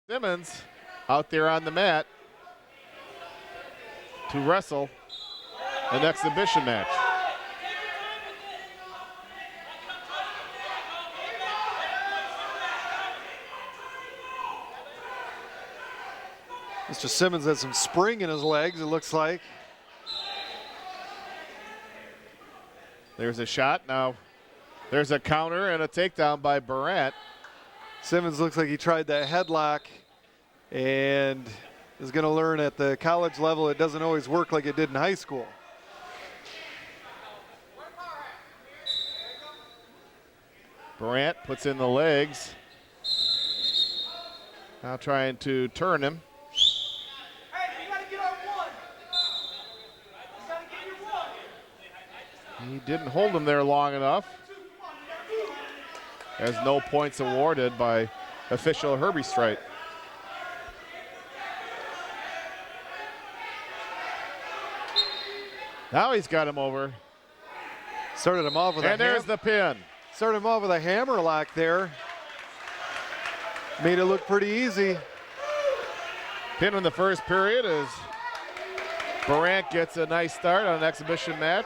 Simmons out there on the mat to wrestle an exhibition match. Mr. Simmons has some spring in his legs, it looks like. There's a shot. Now there's a counter and a takedown by Brant. Simmons looks like he tried that headlock and is going to learn at the college level it doesn't always work like it did in high school. Brant puts in the legs. Now trying to turn him. He didn't hold him there long enough. Has no points awarded by official Herbie Strite. Now he's got him over. Started him off with and there's the pin. Started him off with a hammer lock there. Made it look pretty easy. Pin in the first period as Brant gets a nice start on an exhibition match.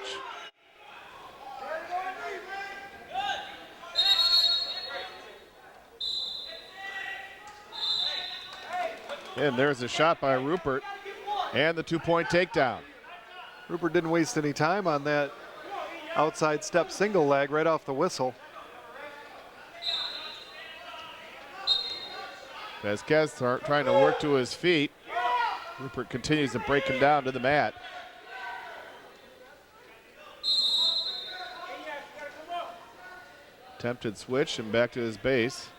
And there's a shot by Rupert and the 2-point takedown. Rupert didn't waste any time on that outside step single leg right off the whistle. Vasquez trying to work to his feet. Rupert continues to break him down to the mat. Attempted switch and back to his base.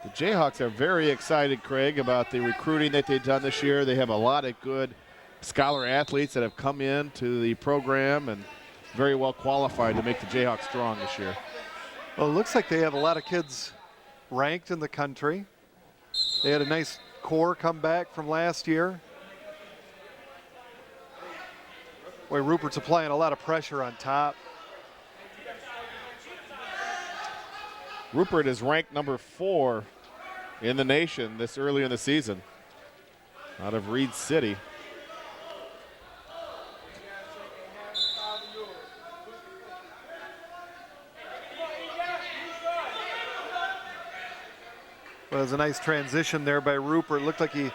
The Jayhawks are very excited, Craig, about the recruiting that they've done this year. They have a lot of good scholar athletes that have come in to the program and very well qualified to make the Jayhawks strong this year. Well, it looks like they have a lot of kids ranked in the country. They had a nice core come back from last year. Boy, Rupert's applying a lot of pressure on top. Rupert is ranked number 4 in the nation this early in the season out of Reed City. Well, it was a nice transition there by Rupert. Looked like he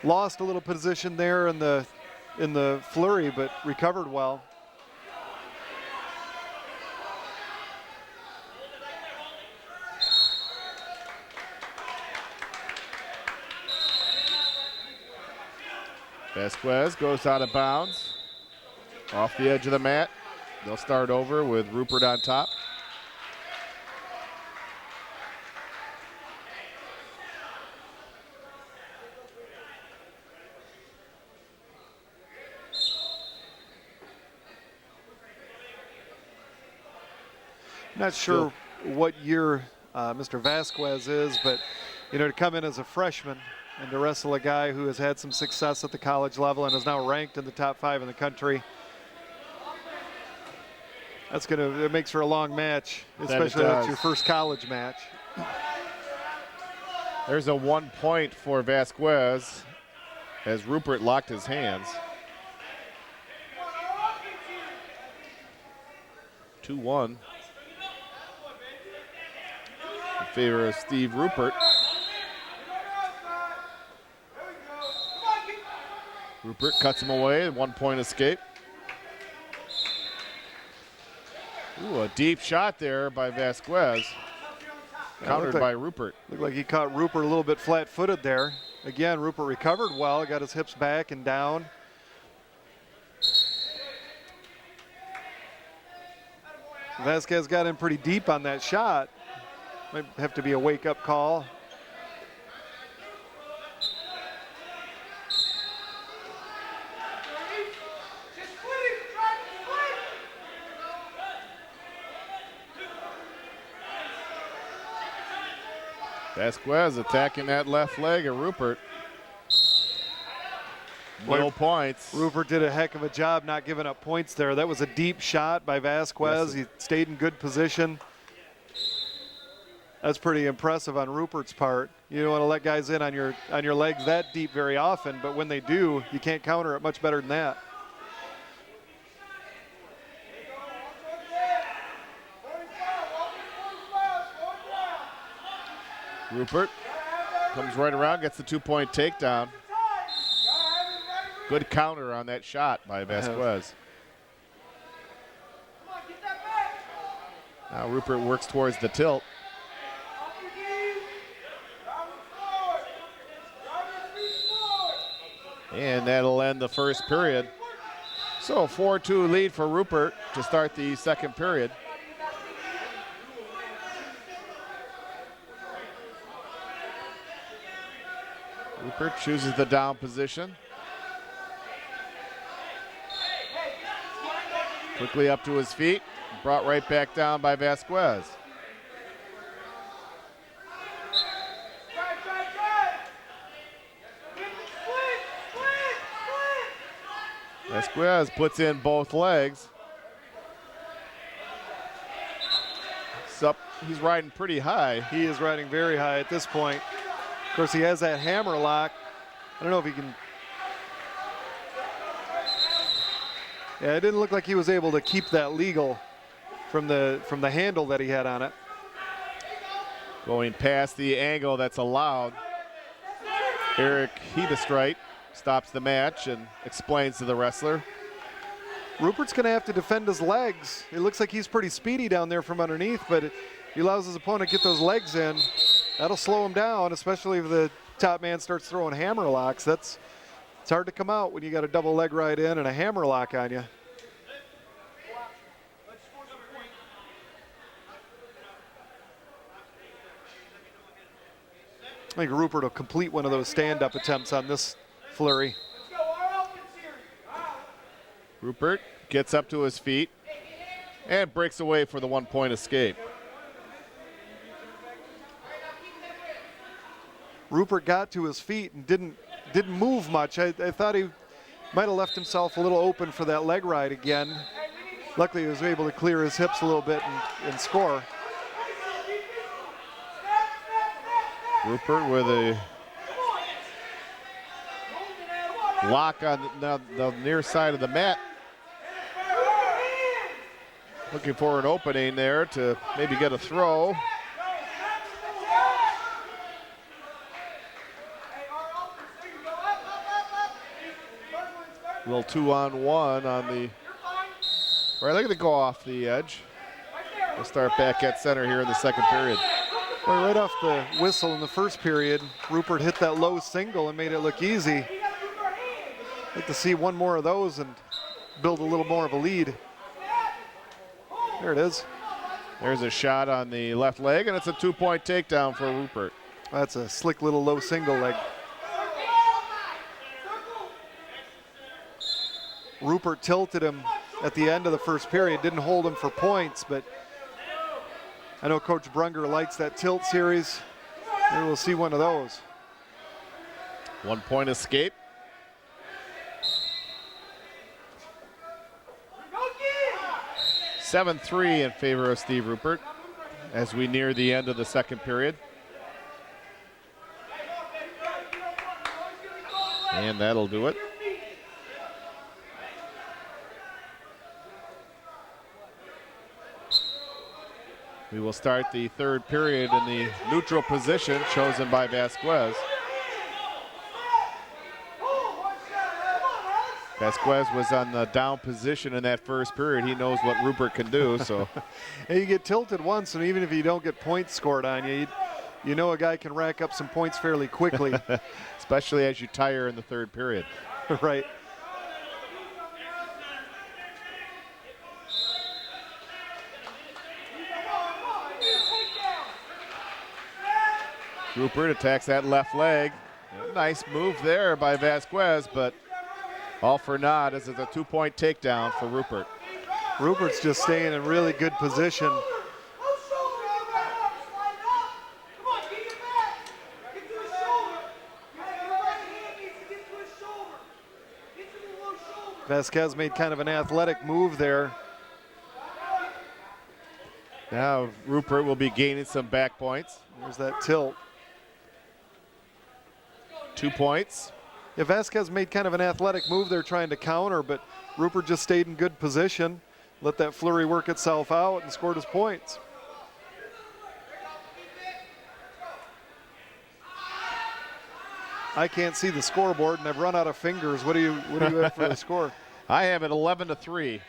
lost a little position there in the flurry, but recovered well. Vasquez goes out of bounds, off the edge of the mat. They'll start over with Rupert on top. Not sure what year Mr. Vasquez is, but to come in as a freshman and to wrestle a guy who has had some success at the college level and is now ranked in the top 5 in the country. It makes for a long match, especially if it's your first college match. There's a 1 point for Vasquez as Rupert locked his hands. 2-1 in favor of Steve Rupert. Rupert cuts him away, 1 point escape. Ooh, a deep shot there by Vasquez. Countered by Rupert. Looked like he caught Rupert a little bit flat-footed there. Again, Rupert recovered well, got his hips back and down. Vasquez got in pretty deep on that shot. Might have to be a wake-up call. Vasquez attacking that left leg of Rupert. No points. Rupert did a heck of a job not giving up points there. That was a deep shot by Vasquez. He stayed in good position. That's pretty impressive on Rupert's part. You don't want to let guys in on your legs that deep very often, but when they do, you can't counter it much better than that. Rupert comes right around, gets the 2-point takedown. Good counter on that shot by Vasquez. Now Rupert works towards the tilt. And that'll end the first period. So 4-2 lead for Rupert to start the second period. Rupert chooses the down position. Quickly up to his feet, brought right back down by Vasquez. Vasquez puts in both legs. He's riding pretty high. He is riding very high at this point. Of course, he has that hammer lock. I don't know if he can. Yeah, it didn't look like he was able to keep that legal from the handle that he had on it. Going past the angle that's allowed. Eric Hedestreit stops the match and explains to the wrestler. Rupert's going to have to defend his legs. It looks like he's pretty speedy down there from underneath, but if he allows his opponent to get those legs in, that'll slow him down, especially if the top man starts throwing hammer locks. It's hard to come out when you got a double leg ride in and a hammer lock on you. I think Rupert will complete one of those stand-up attempts on this flurry. Rupert gets up to his feet and breaks away for the 1-point escape. Rupert got to his feet and didn't move much. I thought he might have left himself a little open for that leg ride again. Luckily, he was able to clear his hips a little bit and score. Rupert with a lock on the near side of the mat. Looking for an opening there to maybe get a throw. A little 2-on-1 on the, right, look at it go off the edge. We'll start back at center here in the second period. Well, right off the whistle in the first period, Rupert hit that low single and made it look easy. I'd like to see one more of those and build a little more of a lead. There it is. There's a shot on the left leg, and it's a 2-point takedown for Rupert. That's a slick little low single leg. Rupert tilted him at the end of the first period, didn't hold him for points, but I know Coach Brunger likes that tilt series. Maybe we'll see one of those. 1-point escape. (7-3) in favor of Steve Rupert as we near the end of the second period. And that'll do it. We will start the third period in the neutral position chosen by Vasquez. Vasquez was on the down position in that first period. He knows what Rupert can do. So, you get tilted once, and even if you don't get points scored on you, you know a guy can rack up some points fairly quickly. Especially as you tire in the third period. Right. Rupert attacks that left leg. Nice move there by Vasquez, but all for naught as it's a 2-point takedown for Rupert. Rupert's just staying in really good position. Vasquez made kind of an athletic move there. Now Rupert will be gaining some back points. There's that tilt. 2 points. Yeah, Vasquez made kind of an athletic move there trying to counter, but Rupert just stayed in good position, let that flurry work itself out, and scored his points. I can't see the scoreboard, and I've run out of fingers. What do you have for the score? I have it 11-3.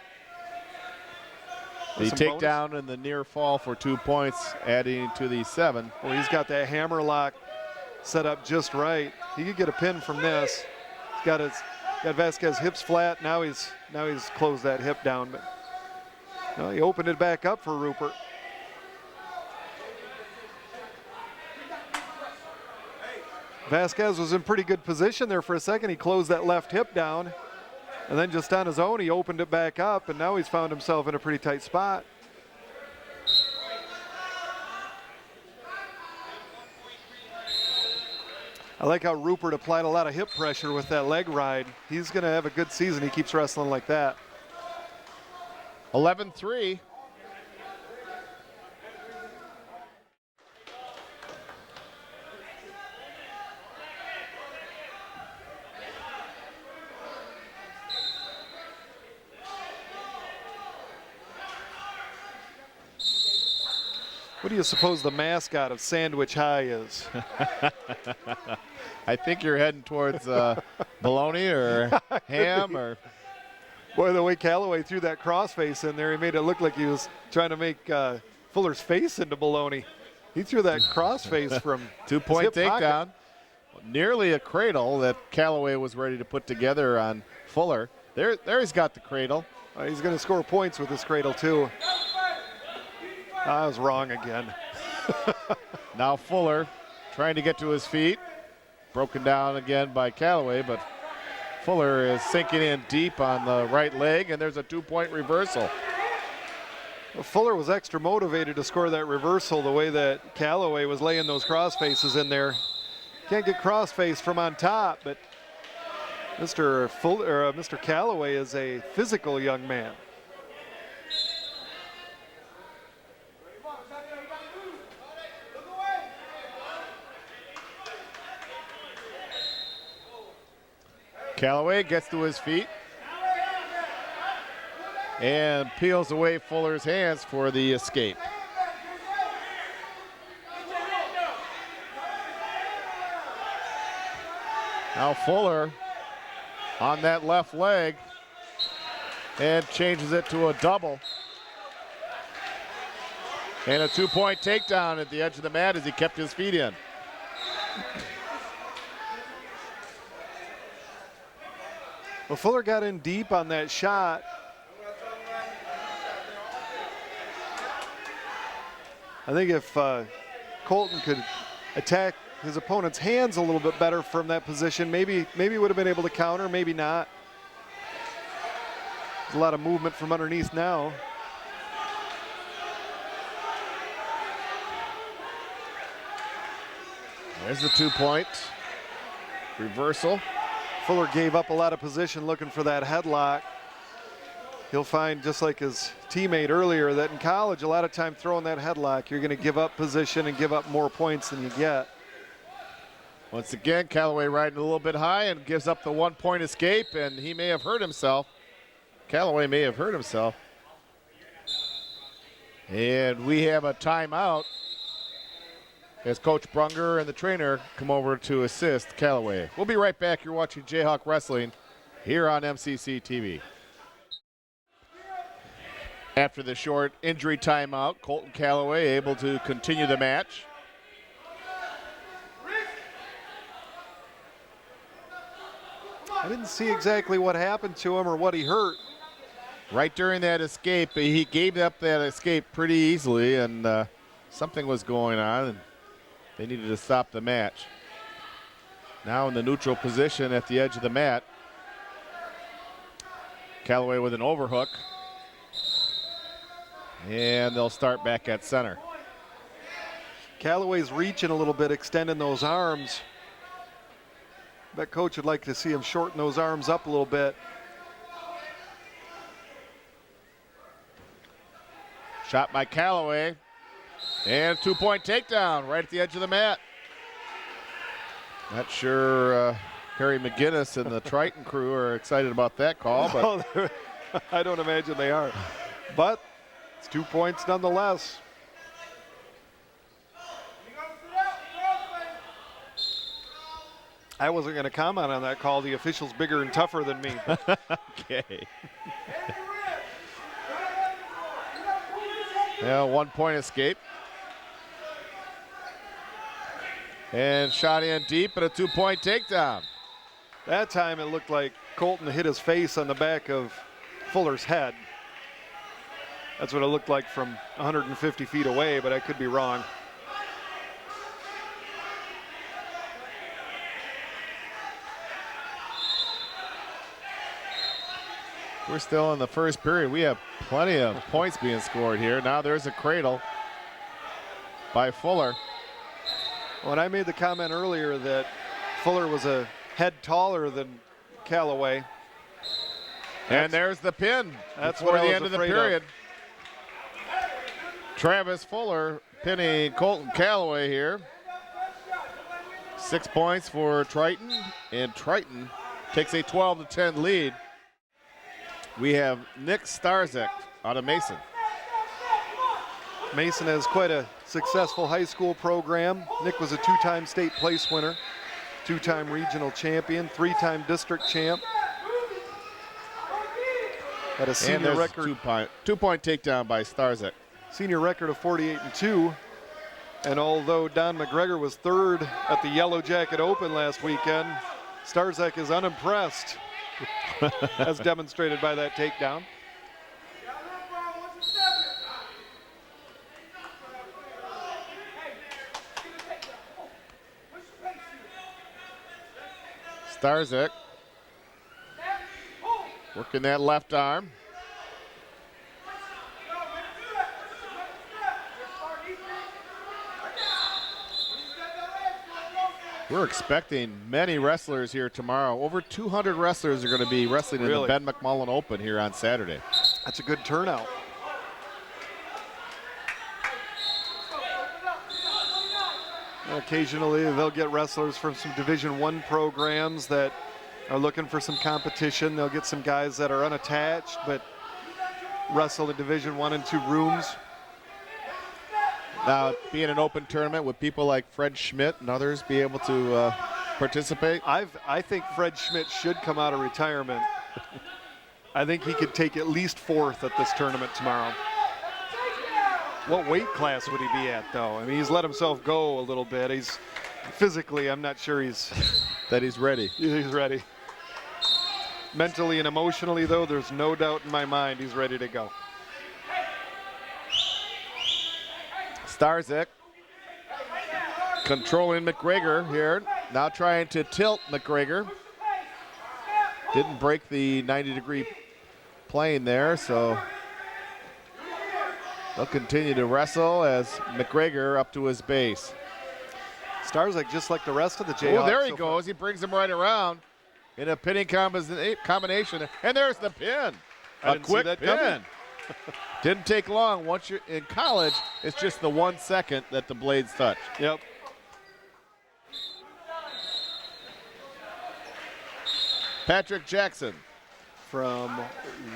The takedown and the near fall for 2 points, adding to the 7. Well, he's got that hammer lock set up just right. He could get a pin from this. He's got Vasquez hips flat. Now he's closed that hip down, but no, he opened it back up for Rupert. Vasquez was in pretty good position there for a second. He closed that left hip down, and then just on his own, he opened it back up, and now he's found himself in a pretty tight spot. I like how Rupert applied a lot of hip pressure with that leg ride. He's going to have a good season. He keeps wrestling like that. 11-3. What do you suppose the mascot of Sandwich High is? I think you're heading towards bologna or ham or. Boy, the way Callaway threw that crossface in there, he made it look like he was trying to make Fuller's face into bologna. He threw that crossface from 2 point takedown. Pocket. Nearly a cradle that Callaway was ready to put together on Fuller. There he's got the cradle. He's going to score points with this cradle too. I was wrong again. Now Fuller trying to get to his feet. Broken down again by Callaway, but Fuller is sinking in deep on the right leg, and there's a 2 point reversal. Well, Fuller was extra motivated to score that reversal the way that Callaway was laying those cross faces in there. Can't get cross face from on top, but Mr. Callaway is a physical young man. Callaway gets to his feet and peels away Fuller's hands for the escape. Now Fuller on that left leg and changes it to a double. And a 2 point takedown at the edge of the mat as he kept his feet in. Well, Fuller got in deep on that shot. I think if Colton could attack his opponent's hands a little bit better from that position, maybe would have been able to counter, maybe not. There's a lot of movement from underneath now. There's the 2 point reversal. Fuller gave up a lot of position looking for that headlock. He'll find, just like his teammate earlier, that in college, a lot of time throwing that headlock, you're going to give up position and give up more points than you get. Once again, Callaway riding a little bit high and gives up the 1 point escape, and he may have hurt himself. Callaway may have hurt himself. And we have a timeout as Coach Brunger and the trainer come over to assist Callaway. We'll be right back. You're watching Jayhawk Wrestling here on MCC TV. After the short injury timeout, Colton Callaway able to continue the match. I didn't see exactly what happened to him or what he hurt. Right during that escape, he gave up that escape pretty easily, and something was going on, and they needed to stop the match. Now in the neutral position at the edge of the mat. Callaway with an overhook. And they'll start back at center. Callaway's reaching a little bit, extending those arms. Bet coach would like to see him shorten those arms up a little bit. Shot by Callaway. And 2-point takedown right at the edge of the mat. Not sure Harry McGinnis and the Triton crew are excited about that call, but I don't imagine they are. But it's 2 points nonetheless. I wasn't going to comment on that call. The official's bigger and tougher than me. Okay. Yeah, 1-point escape. And shot in deep and a 2-point takedown. That time it looked like Colton hit his face on the back of Fuller's head. That's what it looked like from 150 feet away, but I could be wrong. We're still in the first period. We have plenty of points being scored here. Now there's a cradle by Fuller. When I made the comment earlier that Fuller was a head taller than Callaway. And there's the pin that's before what the end of the period. Of. Travis Fuller pinning Colton Callaway here. 6 points for Triton, and Triton takes a 12-10 lead. We have Nick Starzek out of Mason. Mason has quite a successful high school program. Nick was a 2-time state place winner, 2-time regional champion, 3-time district champ. Had a senior record. 2-point takedown by Starzek. Senior record of 48-2. And although Don McGregor was third at the Yellow Jacket Open last weekend, Starzek is unimpressed, as demonstrated by that takedown. Starzek working that left arm. We're expecting many wrestlers here tomorrow. Over 200 wrestlers are going to be wrestling in the Ben McMullen Open here on Saturday. That's a good turnout. And occasionally they'll get wrestlers from some Division I programs that are looking for some competition. They'll get some guys that are unattached but wrestle in Division I and II rooms. Now, being an open tournament, would people like Fred Schmidt and others be able to participate? I think Fred Schmidt should come out of retirement. I think he could take at least fourth at this tournament tomorrow. What weight class would he be at, though? I mean, he's let himself go a little bit. He's physically, I'm not sure that he's ready. He's ready. Mentally and emotionally, though, there's no doubt in my mind he's ready to go. Starzek controlling McGregor here. Now trying to tilt McGregor. Didn't break the 90-degree plane there, so they'll continue to wrestle as McGregor up to his base. Starzek just like the rest of the Jayhawks. Oh, there he goes. He brings him right around in a pinning combination. And there's the pin. A quick pin. Didn't take long. Once you're in college, it's just the 1 second that the blades touch. Yep. Patrick Jackson. From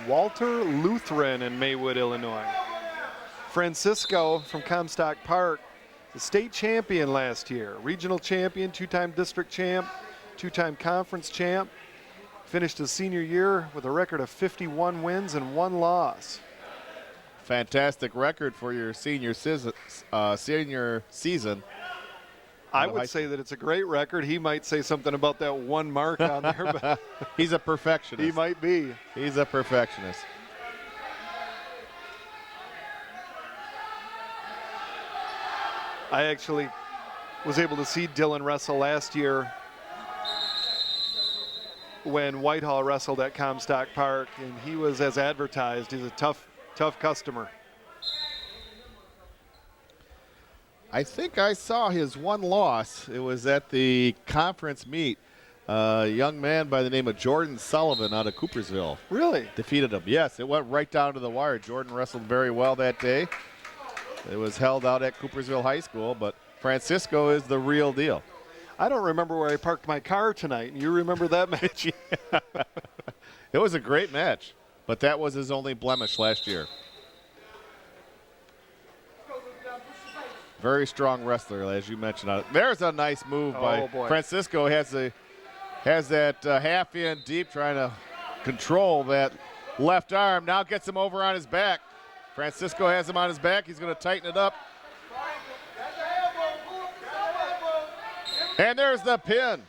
Walter Lutheran in Maywood, Illinois. Francisco from Comstock Park, the state champion last year. Regional champion, 2-time district champ, 2-time conference champ. Finished his senior year with a record of 51 wins and 1 loss. Fantastic record for your senior season. I would say that it's a great record. He might say something about that 1 mark on there, but he's a perfectionist. He might be. He's a perfectionist. I actually was able to see Dylan wrestle last year when Whitehall wrestled at Comstock Park, and he was as advertised. He's a tough customer. I think I saw his 1 loss. It was at the conference meet. A young man by the name of Jordan Sullivan out of Coopersville. Really? Defeated him. Yes, it went right down to the wire. Jordan wrestled very well that day. It was held out at Coopersville High School, but Francisco is the real deal. I don't remember where I parked my car tonight. You remember that match? It was a great match, but that was his only blemish last year. Very strong wrestler, as you mentioned. There's a nice move by Francisco. Has that half in deep, trying to control that left arm. Now gets him over on his back. Francisco has him on his back. He's going to tighten it up. And there's the pin.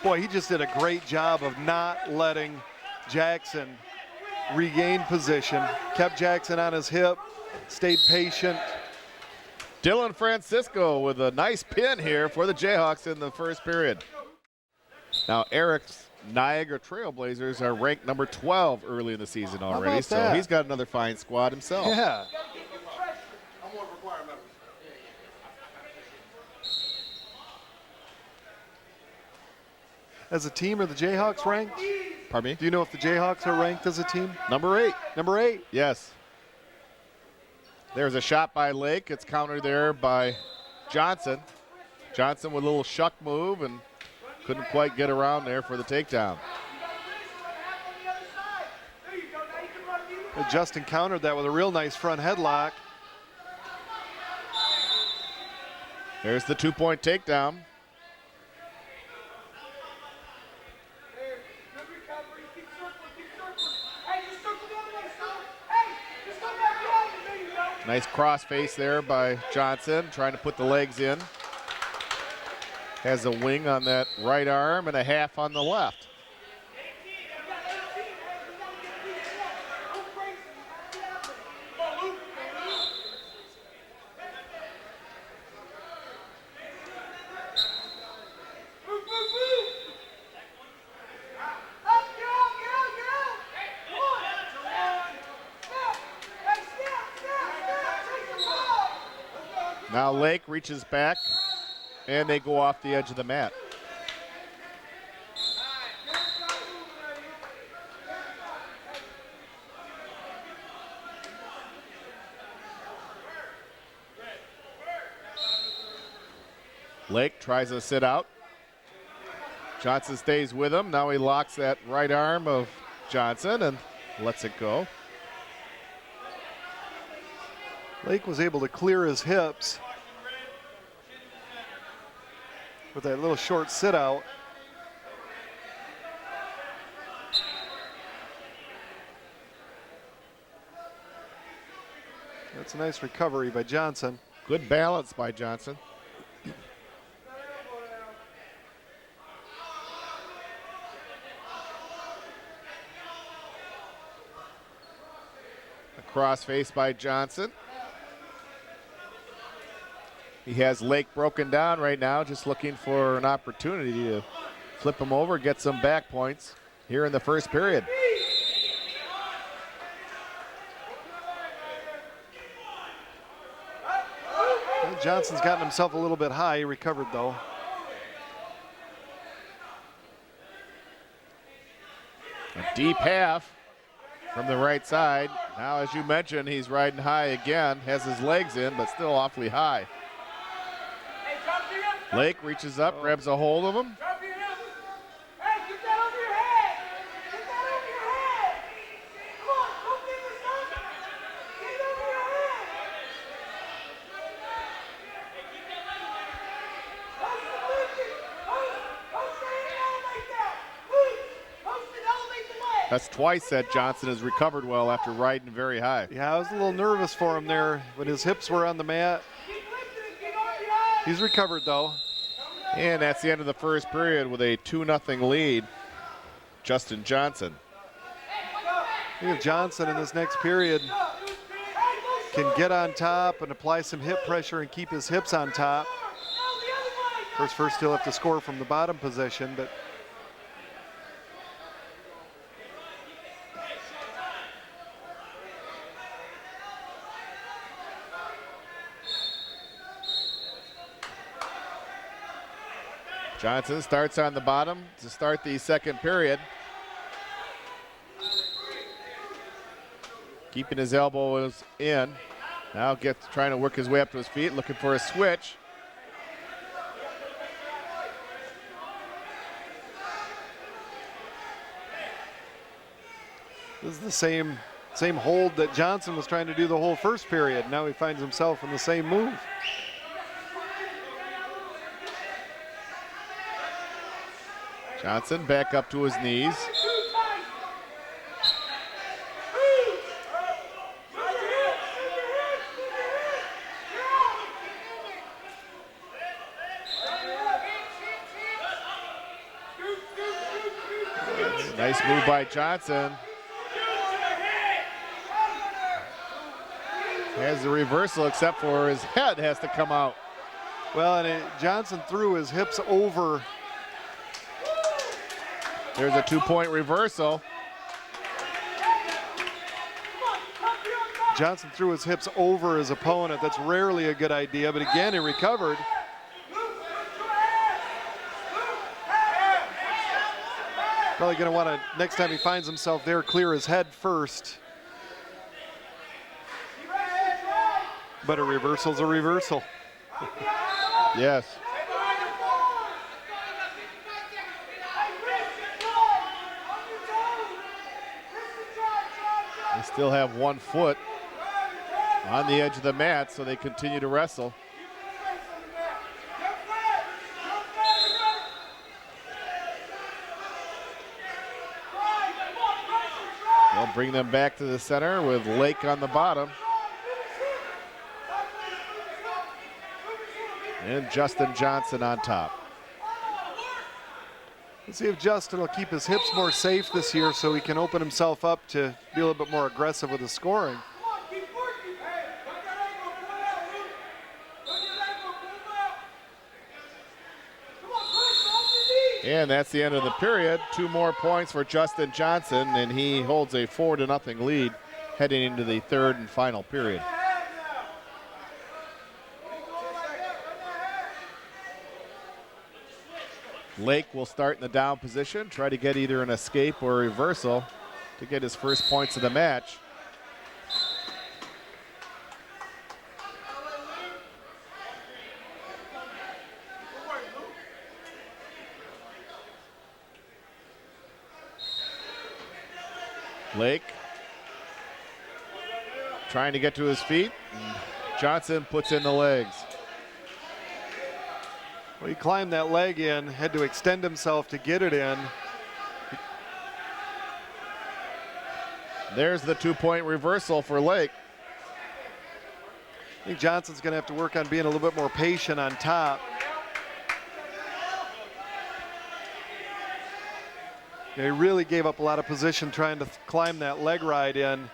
Boy, he just did a great job of not letting Jackson regain position. Kept Jackson on his hip, stayed patient. Dylan Francisco with a nice pin here for the Jayhawks in the first period. Now Eric's Niagara Trailblazers are ranked number 12 early in the season already, so he's got another fine squad himself. Yeah. As a team, are the Jayhawks ranked? Pardon me? Do you know if the Jayhawks are ranked as a team? Number 8. Number 8? Yes. There's a shot by Lake. It's countered there by Johnson. Johnson with a little shuck move and couldn't quite get around there for the takedown. Justin countered that with a real nice front headlock. There's the 2-point takedown. Nice cross face there by Johnson, trying to put the legs in. Has a wing on that right arm and a half on the left. Now Lake reaches back, and they go off the edge of the mat. Lake tries to sit out. Johnson stays with him. Now he locks that right arm of Johnson and lets it go. Lake was able to clear his hips with that little short sit out. That's a nice recovery by Johnson. Good balance by Johnson. A cross face by Johnson. He has Lake broken down right now, just looking for an opportunity to flip him over, get some back points here in the first period. Well, Johnson's gotten himself a little bit high. He recovered, though. A deep half from the right side. Now, as you mentioned, he's riding high again, has his legs in, but still awfully high. Lake reaches up, grabs a hold of him. That's twice that Johnson has recovered well after riding very high. Yeah, I was a little nervous for him there when his hips were on the mat. He's recovered, though. And that's the end of the first period with a 2-0 lead. Justin Johnson. I think if Johnson in this next period can get on top and apply some hip pressure and keep his hips on top. First he'll have to score from the bottom position, but Johnson starts on the bottom to start the second period. Keeping his elbows in. Now trying to work his way up to his feet, looking for a switch. This is the same hold that Johnson was trying to do the whole first period. Now he finds himself in the same move. Johnson back up to his knees. Nice move by Johnson. Has the reversal, except for his head has to come out. Well, and Johnson threw his hips over. There's a 2-point reversal. Johnson threw his hips over his opponent. That's rarely a good idea, but again, he recovered. Probably going to want to, next time he finds himself there, clear his head first. But a reversal's a reversal. Yes. They still have 1 foot on the edge of the mat, so they continue to wrestle. They'll bring them back to the center with Lake on the bottom. And Justin Johnson on top. Let's see if Justin will keep his hips more safe this year so he can open himself up to be a little bit more aggressive with the scoring. And that's the end of the period. 2 more points for Justin Johnson, and he holds a 4-0 lead heading into the 3rd and final period. Lake will start in the down position, try to get either an escape or a reversal to get his first points of the match. Lake trying to get to his feet. Johnson puts in the legs. Well, he climbed that leg in, had to extend himself to get it in. There's the 2-point reversal for Lake. I think Johnson's going to have to work on being a little bit more patient on top. Yeah, he really gave up a lot of position trying to climb that leg ride in.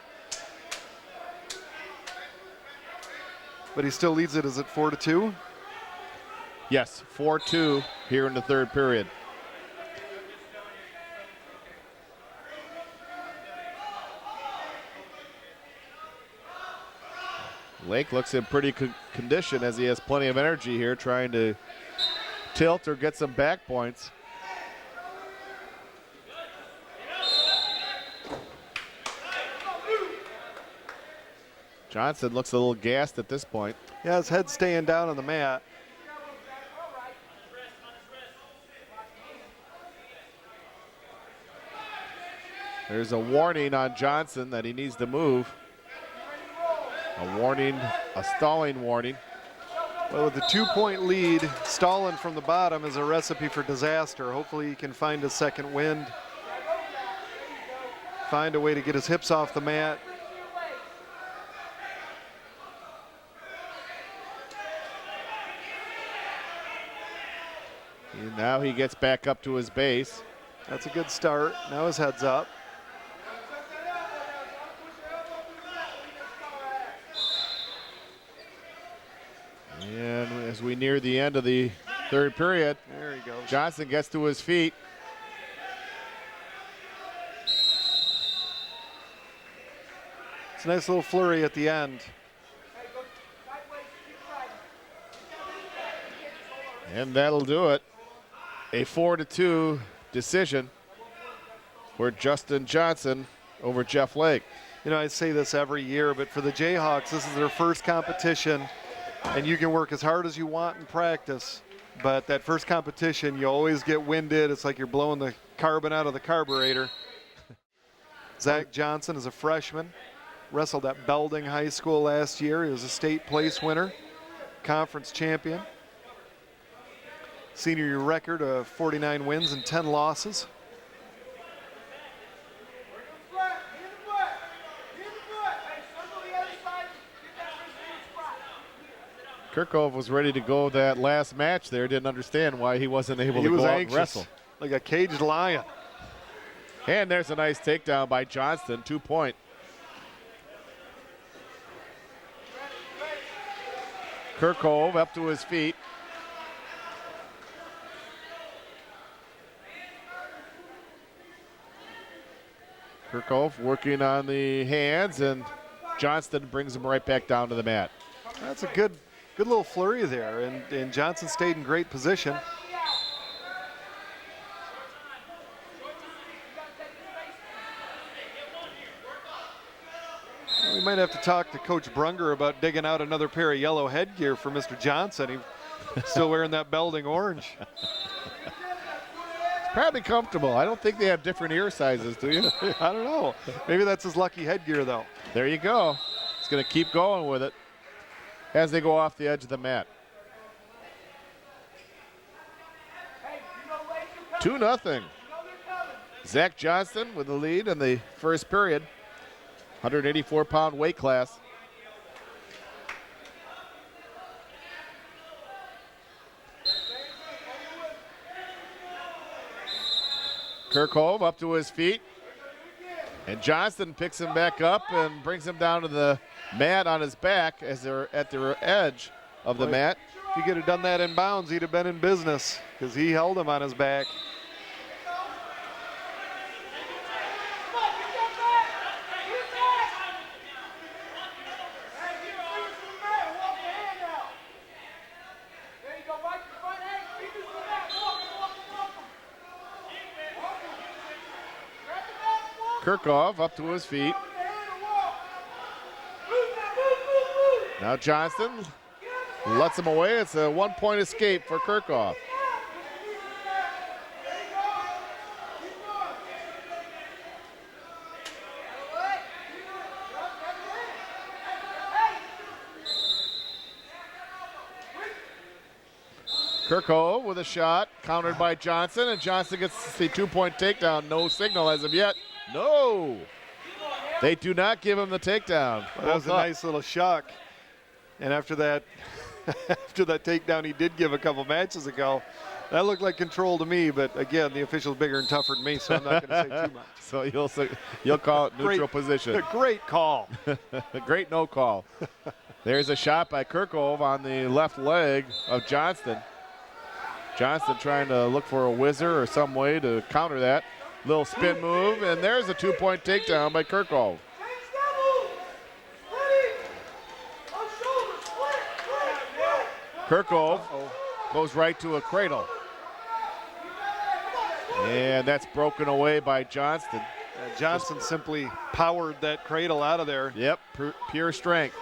But he still leads it. Is it 4-2? Yes, 4-2 here in the 3rd period. Lake looks in pretty good condition as he has plenty of energy here, trying to tilt or get some back points. Johnson looks a little gassed at this point. Yeah, his head's staying down on the mat. There's a warning on Johnson that he needs to move. A warning, a stalling warning. Well, with the 2-point lead, stalling from the bottom is a recipe for disaster. Hopefully he can find a second wind. Find a way to get his hips off the mat. And now he gets back up to his base. That's a good start. Now his head's up. And as we near the end of the 3rd period, there he goes. Johnson gets to his feet. It's a nice little flurry at the end. And that'll do it. A 4-2 decision for Justin Johnson over Jeff Lake. you know, I say this every year, but for the Jayhawks, this is their first competition, and you can work as hard as you want in practice, but that first competition, you always get winded. It's like you're blowing the carbon out of the carburetor. Zach Johnson is a freshman, wrestled at Belding High School last year. He was a state place winner, conference champion. Senior year record of 49 wins and 10 losses. Kirkhoff was ready to go that last match there. Didn't understand why he wasn't able to go out and wrestle. Like a caged lion. And there's a nice takedown by Johnston, 2-point. Kirkhoff up to his feet. Kirkhoff working on the hands, and Johnston brings him right back down to the mat. That's a good little flurry there, and Johnson stayed in great position. We might have to talk to Coach Brunger about digging out another pair of yellow headgear for Mr. Johnson. He's still wearing that Belding orange. It's probably comfortable. I don't think they have different ear sizes, do you? I don't know. Maybe that's his lucky headgear, though. There you go. He's going to keep going with it as they go off the edge of the mat. 2-0. Zach Johnston with the lead in the first period. 184-pound weight class. Kirkhoff up to his feet. And Johnston picks him back up and brings him down to the mat on his back as they're at the edge of the mat. If he could have done that in bounds, he'd have been in business because he held him on his back. Kirkhoff up to his feet. Now Johnston lets him away. It's a 1-point escape for Kirkhoff. Kirkhoff with a shot, countered by Johnson, and Johnson gets the 2-point takedown. No signal as of yet. No! They do not give him the takedown. Well, that was a nice little shock. And after that, after that takedown he did give a couple matches ago, that looked like control to me. But again, the official's bigger and tougher than me, so I'm not going to say too much. So you'll call it neutral position. A great call. A great no call. There's a shot by Kirkhoff on the left leg of Johnston. Johnston trying to look for a whizzer or some way to counter that. Little spin move, and there's a 2-point takedown by Kirkhoff. Kirkhoff goes right to a cradle. And that's broken away by Johnston. Johnson simply powered that cradle out of there. Yep, pure strength.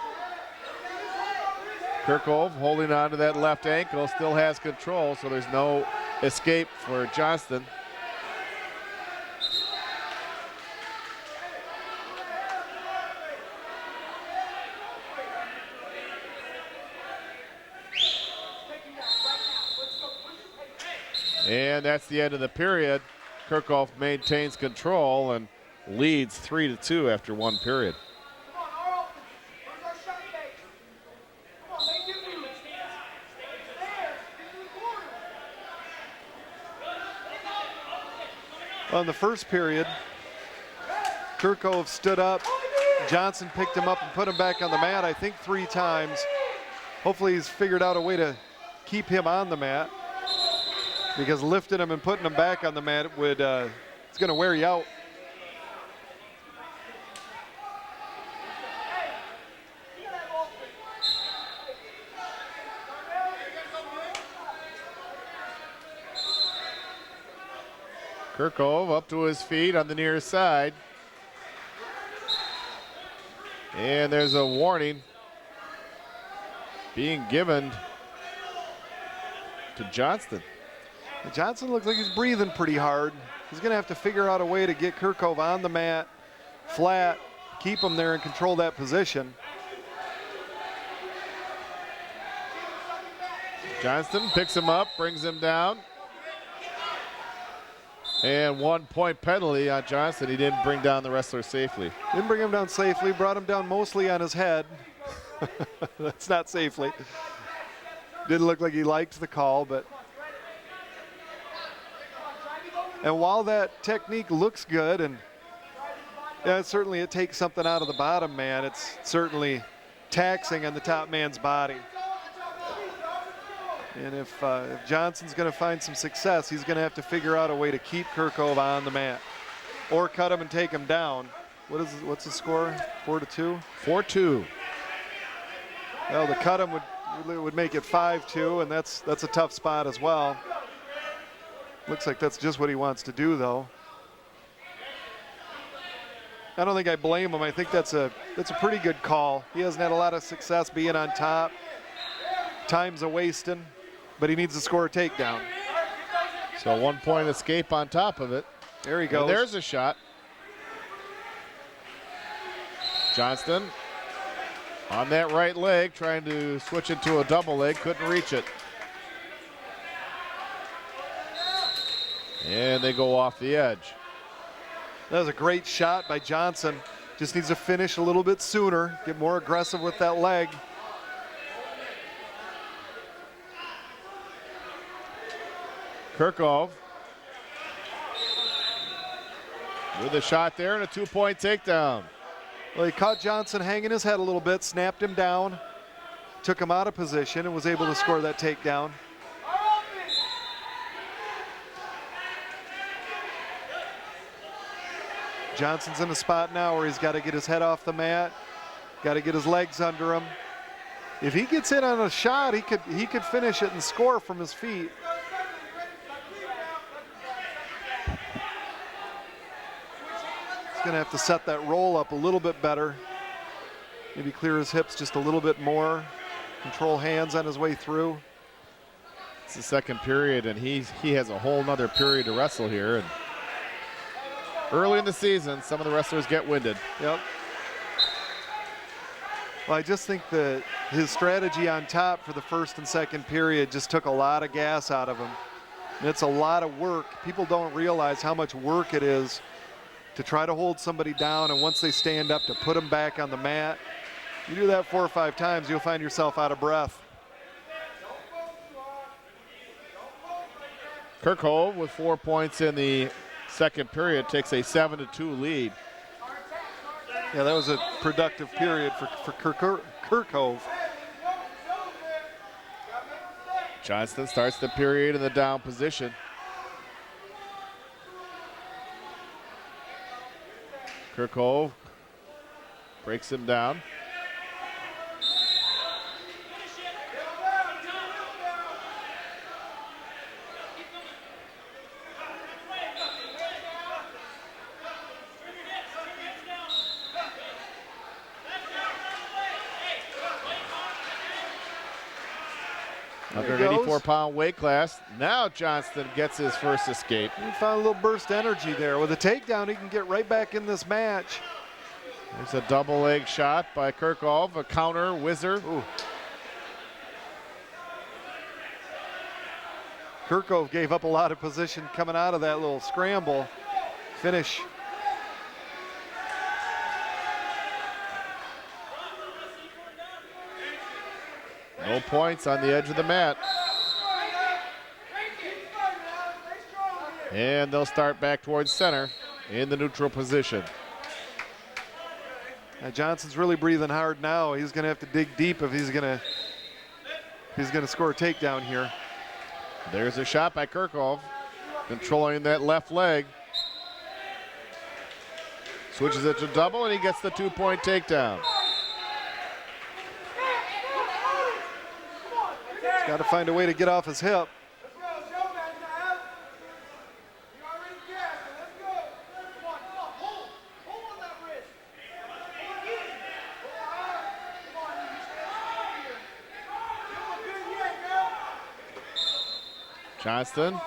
Kirkhoff holding on to that left ankle, still has control, so there's no escape for Johnston. And that's the end of the period. Kirkhoff maintains control and leads 3-2 after one period. On the first period, Kirkhoff stood up. Johnson picked him up and put him back on the mat, I think 3 times. Hopefully he's figured out a way to keep him on the mat, because lifting him and putting him back on the mat would, it's going to wear you out. Kirkhoff up to his feet on the near side. And there's a warning being given to Johnston. Johnson looks like he's breathing pretty hard. He's going to have to figure out a way to get Kirkhope on the mat, flat, keep him there and control that position. Johnston picks him up, brings him down. And 1 point penalty on Johnston. He didn't bring down the wrestler safely. Didn't bring him down safely, brought him down mostly on his head. That's not safely. Didn't look like he liked the call, but. And while that technique looks good, and yeah, certainly it takes something out of the bottom man, it's certainly taxing on the top man's body. And if Johnson's going to find some success, he's going to have to figure out a way to keep Kirkhope on the mat or cut him and take him down. What's the score? 4-2? 4-2. Well, the cut him would make it 5-2, and that's a tough spot as well. Looks like that's just what he wants to do, though. I don't think I blame him. I think that's a pretty good call. He hasn't had a lot of success being on top. Time's a wasting, but he needs to score a takedown. So 1 point escape on top of it. There he goes. And there's a shot. Johnston on that right leg, trying to switch into a double leg, couldn't reach it. And they go off the edge. That was a great shot by Johnson. Just needs to finish a little bit sooner, get more aggressive with that leg. Kirkhope with a shot there and a 2 point takedown. Well, he caught Johnson hanging his head a little bit, snapped him down, took him out of position, and was able to score that takedown. Johnson's in a spot now where he's got to get his head off the mat, got to get his legs under him. If he gets in on a shot, he could finish it and score from his feet. He's going to have to set that roll up a little bit better. Maybe clear his hips just a little bit more. Control hands on his way through. It's the second period, and he has a whole nother period to wrestle here. And early in the season, some of the wrestlers get winded. Yep. Well, I just think that his strategy on top for the first and second period just took a lot of gas out of him. And it's a lot of work. People don't realize how much work it is to try to hold somebody down, and once they stand up, to put them back on the mat. You do that 4 or 5 times, you'll find yourself out of breath. Kirkhope with 4 points in the second period takes a 7-2 lead. Yeah, that was a productive period for Kirkhope. Johnston starts the period in the down position. Kirkhope breaks him down. Under an 84-pound weight class. Now Johnston gets his first escape. He found a little burst energy there. With a takedown, he can get right back in this match. There's a double leg shot by Kirkhope, a counter whizzer. Ooh. Kirkhope gave up a lot of position coming out of that little scramble. Finish. No points on the edge of the mat. And they'll start back towards center in the neutral position. Now Johnson's really breathing hard now. He's going to have to dig deep if he's going to score a takedown here. There's a shot by Kirkhope, controlling that left leg. Switches it to double, and he gets the 2 point takedown. He's got to find a way to get off his hip. Johnston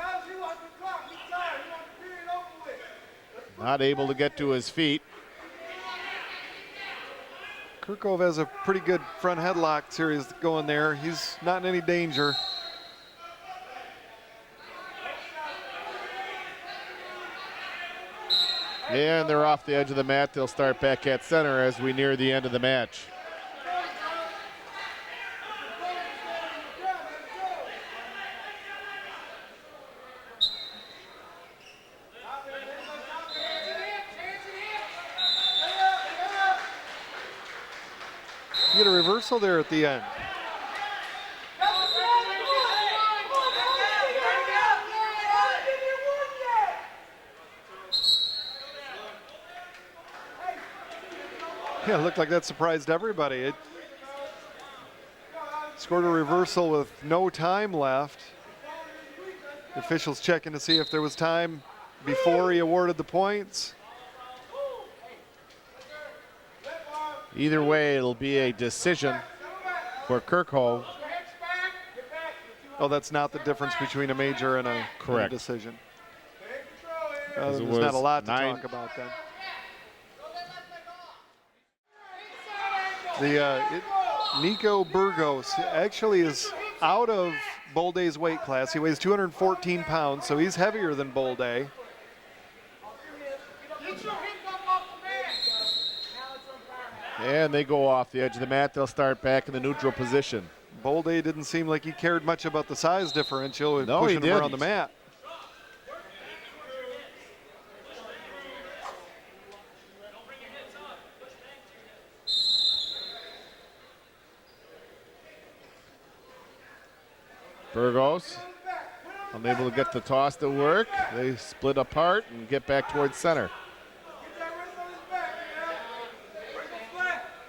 not able to get to his feet. Kirkove has a pretty good front headlock series going there. He's not in any danger. And they're off the edge of the mat. They'll start back at center as we near the end of the match. You get a reversal there at the end. Yeah, it looked like that surprised everybody. It scored a reversal with no time left. The officials checking to see if there was time before he awarded the points. Either way, it'll be a decision for Kirkove. Oh, that's not the difference between a major and a decision. There's not a lot to talk about then. Nico Burgos actually is out of Balday's weight class. He weighs 214 pounds, so he's heavier than Balday. And they go off the edge of the mat. They'll start back in the neutral position. Balday didn't seem like he cared much about the size differential and pushing him around the mat. Burgos unable to get the toss to work. They split apart and get back towards center.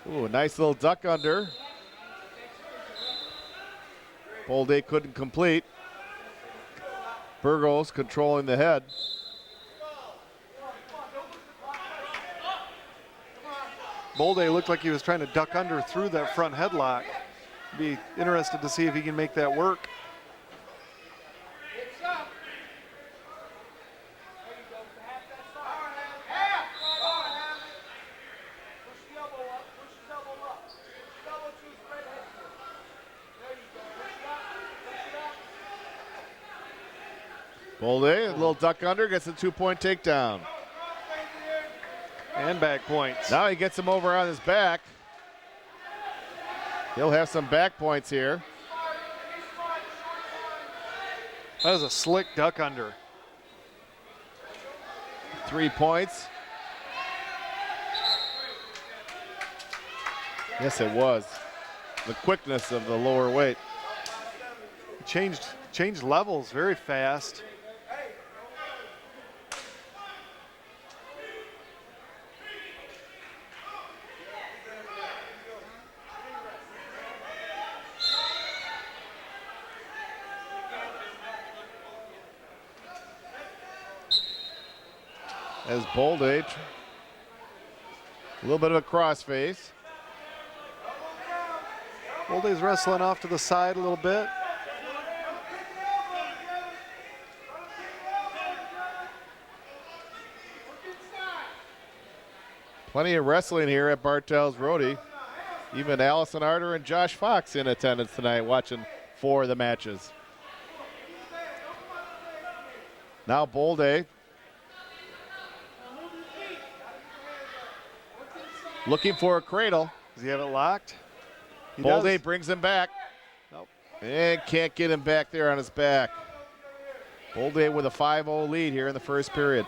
Ooh, a nice little duck under. Balday couldn't complete. Burgos controlling the head. Balday looked like he was trying to duck under through that front headlock. Be interested to see if he can make that work. Balday, a little duck under, gets a 2-point takedown. And back points. Now he gets him over on his back. He'll have some back points here. That was a slick duck under. 3 points. Yes, it was. The quickness of the lower weight. Changed levels very fast. As Balday, a little bit of a crossface. Balday's wrestling off to the side a little bit. Plenty of wrestling here at Bartel's Roadie. Even Allison Arter and Josh Fox in attendance tonight watching 4 of the matches. Now Balday looking for a cradle. Does he have it locked? Balday brings him back. Nope. And can't get him back there on his back. Balday with a 5-0 lead here in the first period.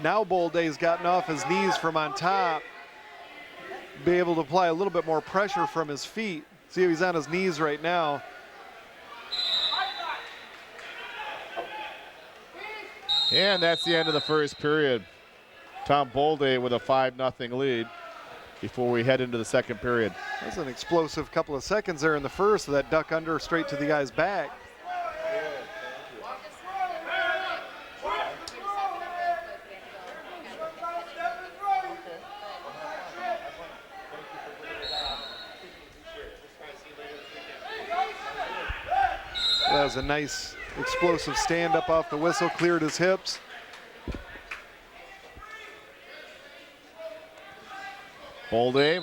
Now Balday's gotten off his knees from on top. Be able to apply a little bit more pressure from his feet. See if he's on his knees right now. And that's the end of the first period. Tom Balday with a 5-0 lead before we head into the second period. That's an explosive couple of seconds there in the first. That duck under straight to the guy's back. That was a nice explosive stand up off the whistle, cleared his hips. Balday.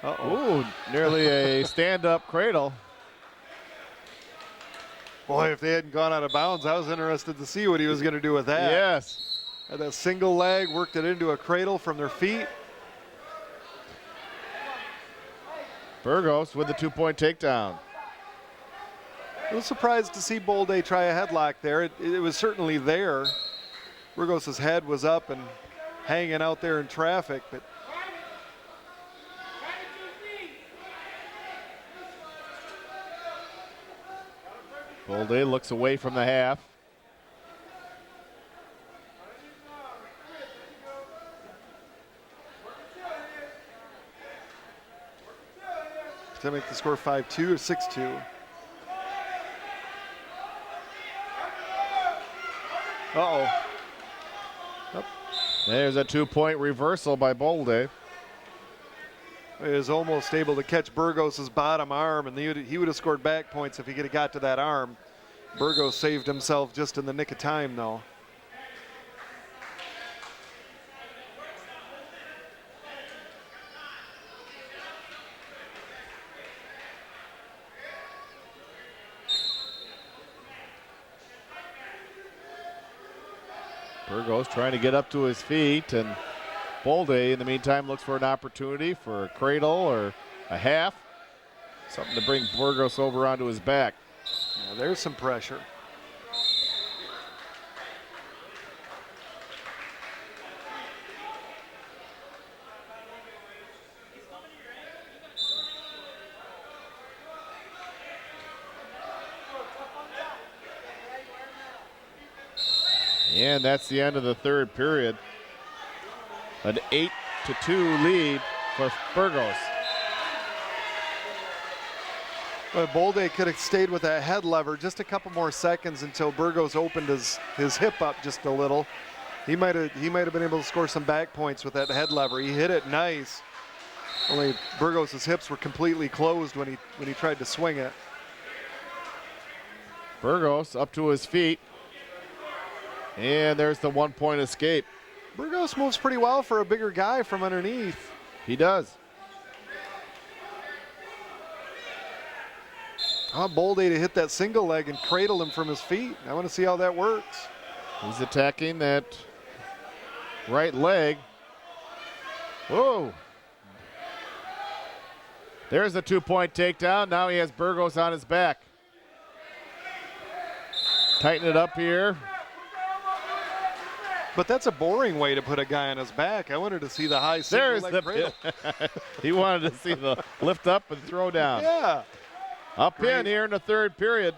Uh-oh. Ooh, nearly a stand-up cradle. Boy, if they hadn't gone out of bounds, I was interested to see what he was going to do with that. Yes. Had that single leg, worked it into a cradle from their feet. Burgos with the 2-point takedown. I was surprised to see Balday try a headlock there. It was certainly there. Burgos' head was up and hanging out there in traffic, but Balday looks away from the half. to make the score 5-2 or 6-2. Uh-oh. There's a 2-point reversal by Balday. He was almost able to catch Burgos' bottom arm, and he would have scored back points if he could have got to that arm. Burgos saved himself just in the nick of time, though. Burgos trying to get up to his feet, and Balday in the meantime looks for an opportunity for a cradle or a half. Something to bring Burgos over onto his back. Yeah, there's some pressure. And that's the end of the third period. An 8-2 lead for Burgos. Well, Balday could have stayed with that head lever just a couple more seconds until Burgos opened his hip up just a little. He might have been able to score some back points with that head lever. He hit it nice. Only Burgos' hips were completely closed when he tried to swing it. Burgos up to his feet. And there's the 1-point escape. Burgos moves pretty well for a bigger guy from underneath. He does. I want Balday to hit that single leg and cradle him from his feet. I want to see how that works. He's attacking that right leg. Whoa. There's the 2-point takedown. Now he has Burgos on his back. Tighten it up here. But that's a boring way to put a guy on his back. I wanted to see the high single leg cradle. He wanted to see the lift up and throw down. Yeah. Up in here in the third period.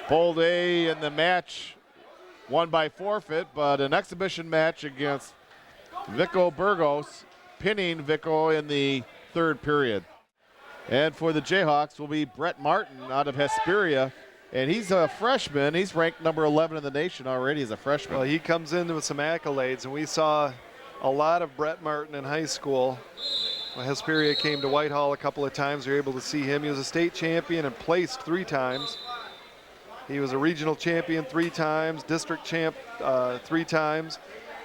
Balday in the match won by forfeit, but an exhibition match against Vico Burgos, pinning Vico in the third period. And for the Jayhawks will be Brett Martin out of Hesperia. And he's a freshman. He's ranked number 11 in the nation already as a freshman. Well, he comes in with some accolades, and we saw a lot of Brett Martin in high school. When Hesperia came to Whitehall a couple of times, we were able to see him. He was a state champion and placed 3 times. He was a regional champion 3 times, district champ 3 times,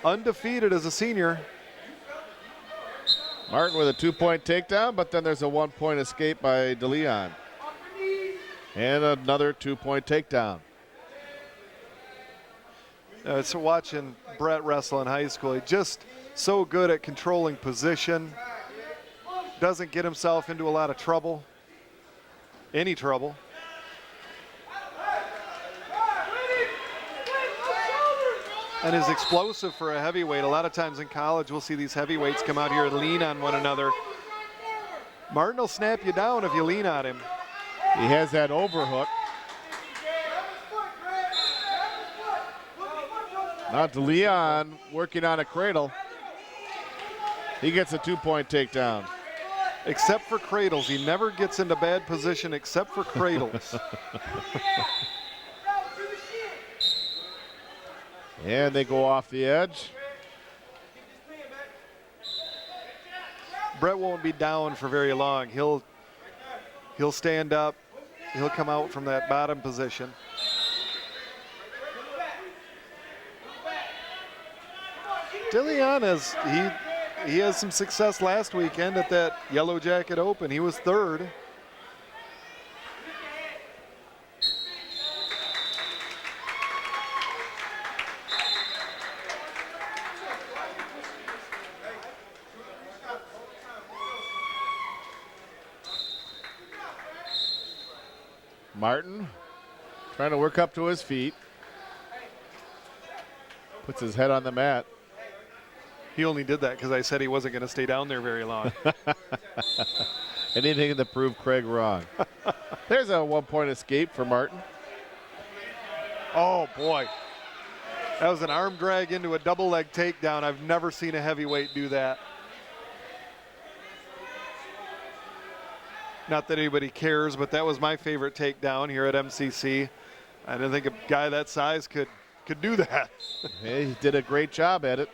undefeated as a senior. Martin with a 2-point takedown, but then there's a 1-point escape by DeLeon. And another 2-point takedown. So watching Brett wrestle in high school, he's just so good at controlling position. Doesn't get himself into a lot of trouble, any trouble. And is explosive for a heavyweight. A lot of times in college, we'll see these heavyweights come out here and lean on one another. Martin will snap you down if you lean on him. He has that overhook. Now DeLeon working on a cradle. He gets a 2-point takedown. Except for cradles. He never gets into bad position except for cradles. And they go off the edge. Brett won't be down for very long. He'll He'll stand up. He'll come out from that bottom position. DeLeon he has some success last weekend at that Yellow Jacket Open. He was third. Martin trying to work up to his feet. Puts his head on the mat. He only did that because I said he wasn't going to stay down there very long. Anything to prove Craig wrong. There's a 1-point escape for Martin. Oh, boy. That was an arm drag into a double leg takedown. I've never seen a heavyweight do that. Not that anybody cares, but that was my favorite takedown here at MCC. I didn't think a guy that size could do that. Yeah, he did a great job at it.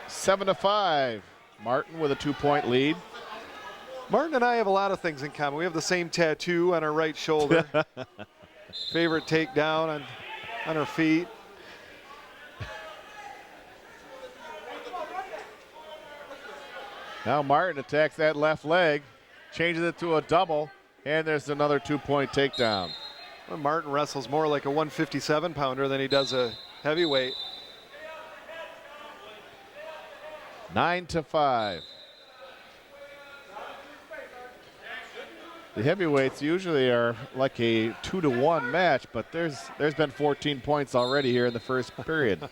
7-5. Martin with a 2-point lead. Martin and I have a lot of things in common. We have the same tattoo on our right shoulder. Favorite takedown on our feet. Now Martin attacks that left leg, changes it to a double, and there's another 2-point takedown. Well, Martin wrestles more like a 157-pounder than he does a heavyweight. 9-5. The heavyweights usually are like a 2-1 match, but there's been 14 points already here in the first period.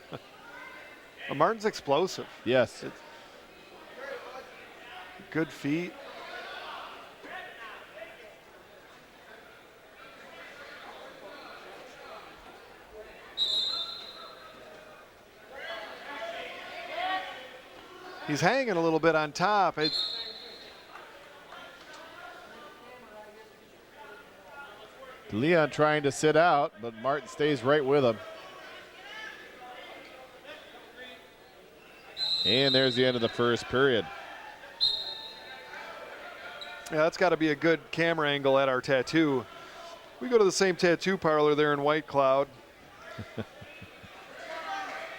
Well, Martin's explosive. Yes. Good feet. He's hanging a little bit on top. Leon trying to sit out, but Martin stays right with him. And there's the end of the first period. Yeah, that's got to be a good camera angle at our tattoo. We go to the same tattoo parlor there in White Cloud.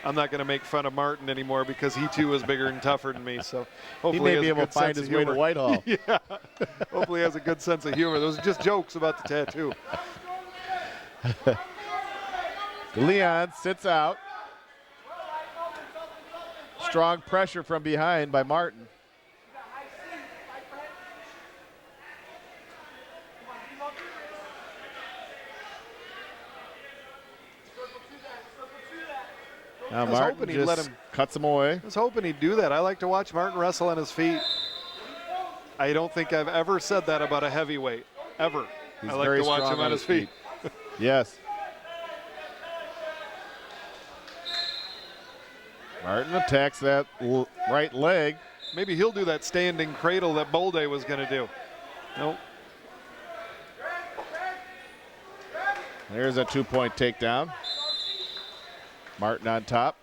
I'm not going to make fun of Martin anymore because he too is bigger and tougher than me. So hopefully he may be able to find his way to Whitehall. Yeah, hopefully he has a good sense of humor. Those are just jokes about the tattoo. Leon sits out. Strong pressure from behind by Martin. Now Martin just cuts him away. I was hoping he'd do that. I like to watch Martin wrestle on his feet. I don't think I've ever said that about a heavyweight, ever. He's I like to watch him on his feet. Yes. Martin attacks that right leg. Maybe he'll do that standing cradle that Balday was going to do. Nope. There's a 2-point takedown. Martin on top.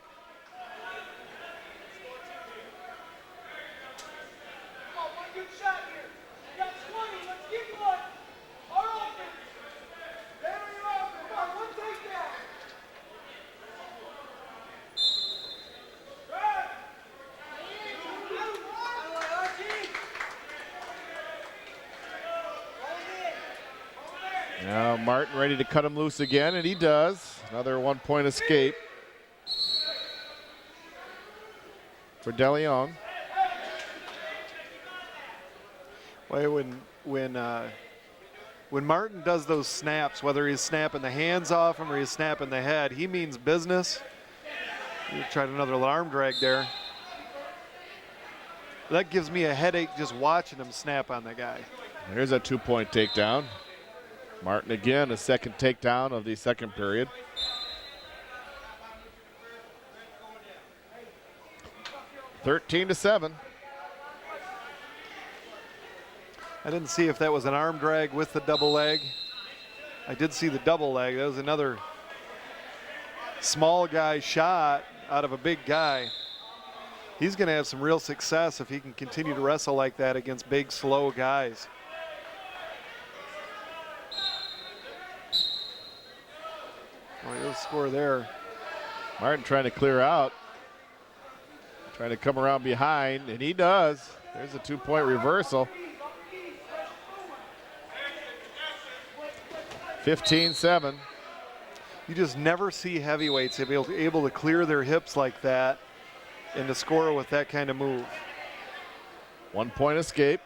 Now Martin ready to cut him loose again, and he does. Another 1-point escape for DeLeon. Well, when Martin does those snaps, whether he's snapping the hands off him or he's snapping the head, he means business. He tried another arm drag there. That gives me a headache just watching him snap on the guy. There's a 2-point takedown. Martin again, a second takedown of the second period. (13-7). I didn't see if that was an arm drag with the double leg. I did see the double leg. That was another small guy shot out of a big guy. He's going to have some real success if he can continue to wrestle like that against big, slow guys. score there. Martin trying to clear out. Trying to come around behind, and he does. There's a 2-point reversal. 15-7. You just never see heavyweights able to clear their hips like that and to score with that kind of move. 1-point escape.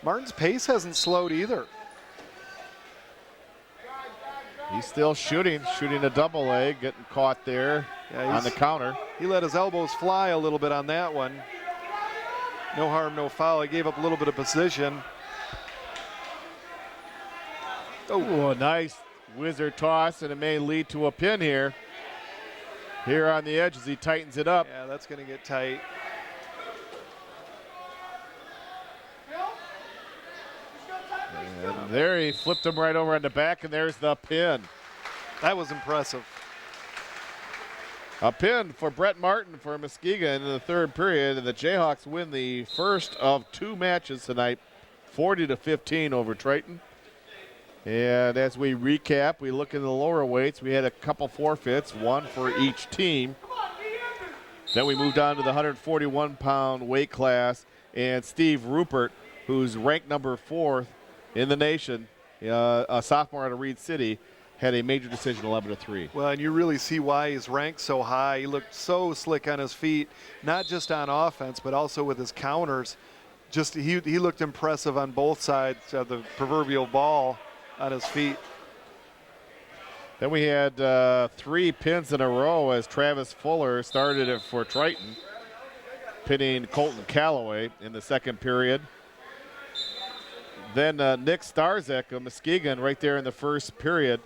Martin's pace hasn't slowed either. He's still shooting a double leg, getting caught there on the counter. He let his elbows fly a little bit on that one. No harm, no foul. He gave up a little bit of position. Oh, a nice wizard toss, and it may lead to a pin here. Here on the edge as he tightens it up. Yeah, that's going to get tight. And there he flipped him right over on the back, and there's the pin. That was impressive. A pin for Brett Martin for Muskegon in the third period, and the Jayhawks win the first of 2 matches tonight, 40-15 over Triton. And as we recap, we look in the lower weights. We had a couple forfeits, 1 for each team. Then we moved on to the 141-pound weight class, and Steve Rupert, who's ranked number 4th in the nation, a sophomore out of Reed City, had a major decision, 11-3. Well, and you really see why he's ranked so high. He looked so slick on his feet, not just on offense, but also with his counters. Just he looked impressive on both sides of the proverbial ball on his feet. Then we had 3 pins in a row as Travis Fuller started it for Triton, pinning Colton Callaway in the second period. Then Nick Starzek of Muskegon right there in the first period.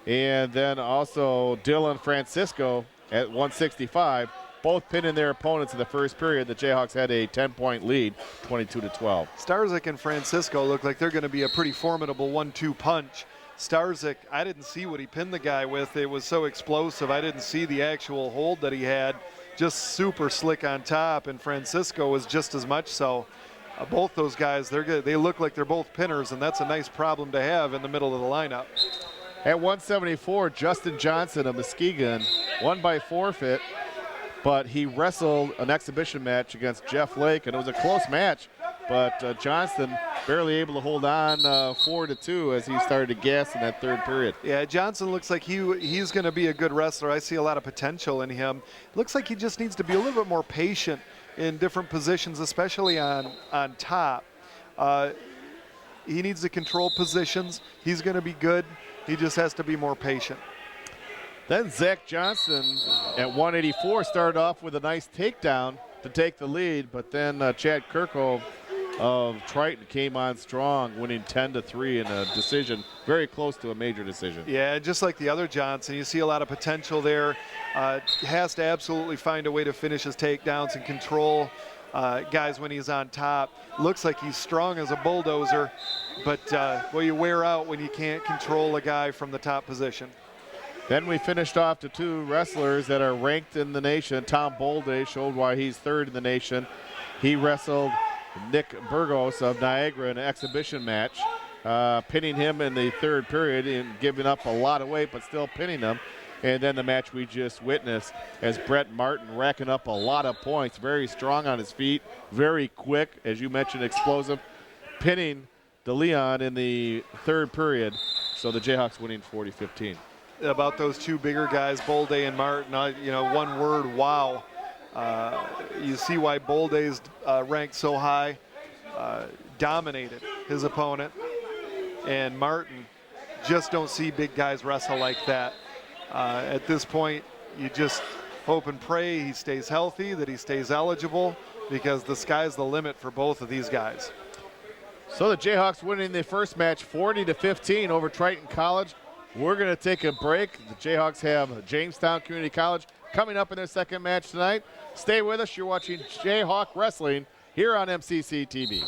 And then also Dylan Francisco at 165, both pinning their opponents in the first period. The Jayhawks had a 10-point lead, 22-12. Starzek and Francisco look like they're going to be a pretty formidable 1-2 punch. Starzek, I didn't see what he pinned the guy with. It was so explosive. I didn't see the actual hold that he had. Just super slick on top, and Francisco was just as much so. Both those guys, they look like they're both pinners, and that's a nice problem to have in the middle of the lineup. At 174, Justin Johnson of Muskegon won by forfeit, but he wrestled an exhibition match against Jeff Lake, and it was a close match, but Johnson barely able to hold on 4-2 as he started to gas in that third period. Yeah, Johnson looks like he's going to be a good wrestler. I see a lot of potential in him. Looks like he just needs to be a little bit more patient in different positions, especially on top. He needs to control positions. He's going to be good. He just has to be more patient. Then Zach Johnson at 184 started off with a nice takedown to take the lead, but then Chad Kirkhope of Triton came on strong, winning 10-3 in a decision, very close to a major decision. Yeah, just like the other Johnson, you see a lot of potential there. Has to absolutely find a way to finish his takedowns and control guys when he's on top. Looks like he's strong as a bulldozer, but well, you wear out when you can't control a guy from the top position. Then we finished off to 2 wrestlers that are ranked in the nation. Tom Balday showed why he's 3rd in the nation. He wrestled Nick Burgos of Niagara in an exhibition match, pinning him in the third period and giving up a lot of weight, but still pinning him. And then the match we just witnessed as Brett Martin racking up a lot of points, very strong on his feet, very quick, as you mentioned, explosive, pinning DeLeon in the third period. So the Jayhawks winning 40-15. About those 2 bigger guys, Balday and Martin, one word, wow. You see why Balday's ranked so high, dominated his opponent, and Martin, just don't see big guys wrestle like that. At this point, you just hope and pray he stays healthy, that he stays eligible, because the sky's the limit for both of these guys. So the Jayhawks winning the first match 40-15 over Triton College. We're going to take a break. The Jayhawks have Jamestown Community College coming up in their second match tonight. Stay with us. You're watching Jayhawk Wrestling here on MCC TV.